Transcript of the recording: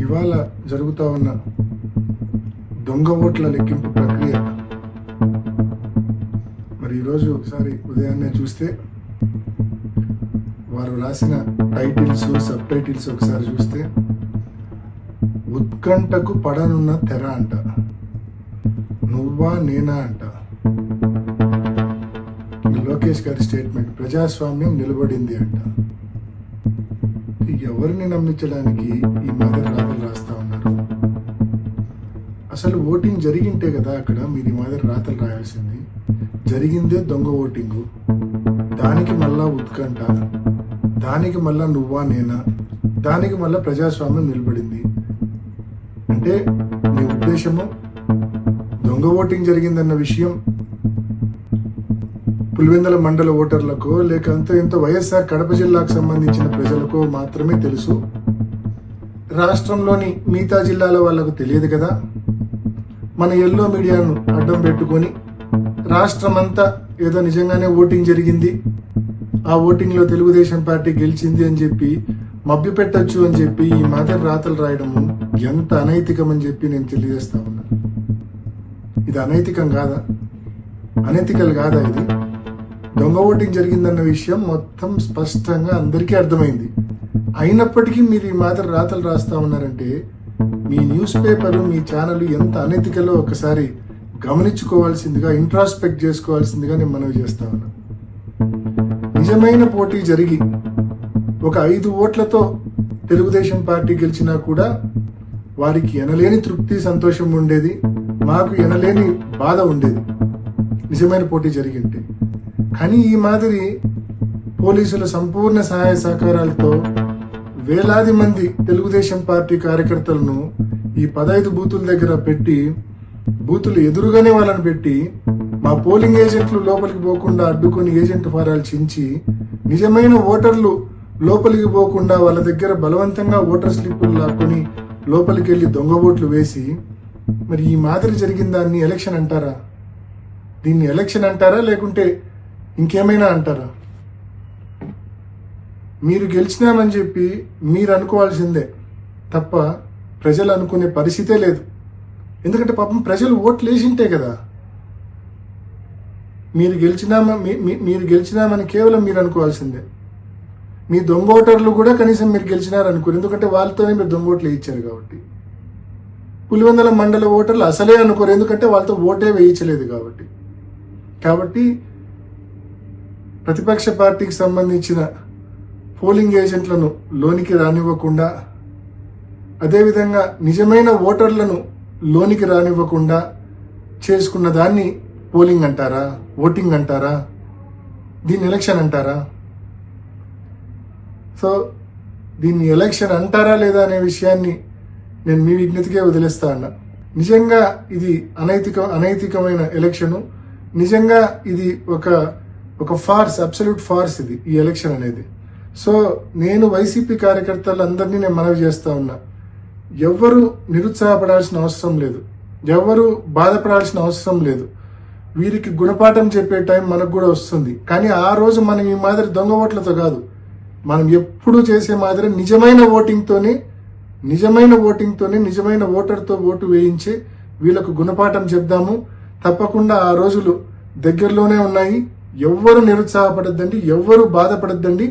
ఇవాళ జరుగుతూ ఉన్న దొంగ ఓట్ల లెక్కింపు ప్రక్రియ మరి ఈరోజు ఒకసారి ఉదయాన్నే చూస్తే వారు రాసిన టైటిల్స్ సబ్ టైటిల్స్ ఒకసారి చూస్తే ఉత్కంఠకు పడనున్న తెర అంట, నువ్వా నేనా అంట. లోకేష్ గారి స్టేట్మెంట్, ప్రజాస్వామ్యం నిలబడింది అంట. ఎవరిని నమ్మించడానికి ఈ మాదిరి రాతలు రాస్తా ఉన్నారు? అసలు ఓటింగ్ జరిగింటే కదా అక్కడ మీరు ఈ మాదిరి రాతలు రాయాల్సింది. జరిగిందే దొంగ ఓటింగు, దానికి మళ్ళా ఉత్కంఠ, దానికి మళ్ళా నువ్వా నేనా, దానికి మళ్ళా ప్రజాస్వామ్యం నిలబడింది అంటే మీ ఉద్దేశము దొంగ ఓటింగ్ జరిగిందన్న విషయం పులివెందుల మండల ఓటర్లకు లేక ఎంతో వైఎస్ఆర్ కడప జిల్లాకు సంబంధించిన ప్రజలకు మాత్రమే తెలుసు. రాష్ట్రంలోని మిగతా జిల్లాల వాళ్ళకు తెలియదు కదా. మన ఎల్లో మీడియాను అడ్డం పెట్టుకొని రాష్ట్రమంతా ఏదో నిజంగానే ఓటింగ్ జరిగింది, ఆ ఓటింగ్ లో తెలుగుదేశం పార్టీ గెలిచింది అని చెప్పి మభ్యపెట్టచ్చు అని చెప్పి ఈ మాదిరి రాతలు రాయడము ఎంత అనైతికం అని చెప్పి నేను తెలియజేస్తా ఉన్నాను. ఇది అనైతికం కాదా? అనైతికల్ కాదా? ఇది దొంగ ఓటింగ్ జరిగిందన్న విషయం మొత్తం స్పష్టంగా అందరికీ అర్థమైంది. అయినప్పటికీ మీరు ఈ మాదిరి రాతలు రాస్తా ఉన్నారంటే మీ న్యూస్ పేపర్, మీ ఛానల్ ఎంత అనైతికలో ఒకసారి గమనించుకోవాల్సిందిగా, ఇంట్రాస్పెక్ట్ చేసుకోవాల్సిందిగా నేను మనవి చేస్తా ఉన్నా. నిజమైన పోటీ జరిగి ఒక 5 ఓట్లతో తెలుగుదేశం పార్టీ గెలిచినా కూడా వారికి ఎనలేని తృప్తి, సంతోషం ఉండేది, మాకు ఎనలేని బాధ ఉండేది నిజమైన పోటీ జరిగింటే. కానీ ఈ మాదిరి పోలీసుల సంపూర్ణ సహాయ సహకారాలతో వేలాది మంది తెలుగుదేశం పార్టీ కార్యకర్తలను ఈ 15 బూతుల దగ్గర పెట్టి, బూతులు ఎదురుగానే వాళ్ళని పెట్టి, మా పోలింగ్ ఏజెంట్లు లోపలికి పోకుండా అడ్డుకొని ఏజెంట్ ఫారాలు చించి, నిజమైన ఓటర్లు లోపలికి పోకుండా వాళ్ళ దగ్గర బలవంతంగా ఓటర్ స్లిప్పులు లాక్కొని లోపలికి వెళ్లి దొంగ ఓట్లు వేసి, మరి ఈ మాదిరి జరిగిన దాన్ని ఎలక్షన్ అంటారా? దీన్ని ఎలక్షన్ అంటారా లేకుంటే ఇంకేమైనా అంటారా? మీరు గెలిచినామని చెప్పి మీరు అనుకోవాల్సిందే తప్ప ప్రజలు అనుకునే పరిస్థితే లేదు. ఎందుకంటే పాపం ప్రజలు ఓట్లు వేసింటే కదా మీరు గెలిచినామని కేవలం మీరు అనుకోవాల్సిందే. మీ దొంగ ఓటర్లు కూడా కనీసం మీరు గెలిచినారనుకోరు, ఎందుకంటే వాళ్ళతోనే మీరు దొంగ ఓట్లు వేయించారు కాబట్టి. పులివెందుల మండల ఓటర్లు అసలే అనుకోరు, ఎందుకంటే వాళ్ళతో ఓటే వేయించలేదు కాబట్టి ప్రతిపక్ష పార్టీకి సంబంధించిన పోలింగ్ ఏజెంట్లను లోనికి రానివ్వకుండా, అదేవిధంగా నిజమైన ఓటర్లను లోనికి రానివ్వకుండా చేసుకున్న దాన్ని పోలింగ్ అంటారా? ఓటింగ్ అంటారా? దీన్ని ఎలక్షన్ అంటారా? సో దీన్ని ఎలక్షన్ అంటారా లేదా అనే విషయాన్ని నేను మీ విజ్ఞతకే వదిలేస్తా అన్నా. నిజంగా ఇది అనైతికమైన ఎలక్షను. నిజంగా ఇది ఒక ఫార్స్, అబ్సల్యూట్ ఫార్స్ ఇది ఈ ఎలక్షన్ అనేది. సో నేను వైసీపీ కార్యకర్తలందరినీ నేను మనవి చేస్తా ఉన్నా, ఎవ్వరూ నిరుత్సాహపడాల్సిన అవసరం లేదు, ఎవ్వరూ బాధపడాల్సిన అవసరం లేదు. వీరికి గుణపాఠం చెప్పే టైం మనకు కూడా వస్తుంది. కానీ ఆ రోజు మనం ఈ మాదిరి దొంగ ఓట్లతో కాదు, మనం ఎప్పుడూ చేసే మాదిరి నిజమైన ఓటింగ్తోనే నిజమైన ఓటర్తో ఓటు వేయించి వీళ్ళకు గుణపాఠం చెప్దాము. తప్పకుండా ఆ రోజులు దగ్గరలోనే ఉన్నాయి. ఎవ్వరు నిరుత్సాహపడద్దండి, ఎవ్వరు బాధపడద్దండి.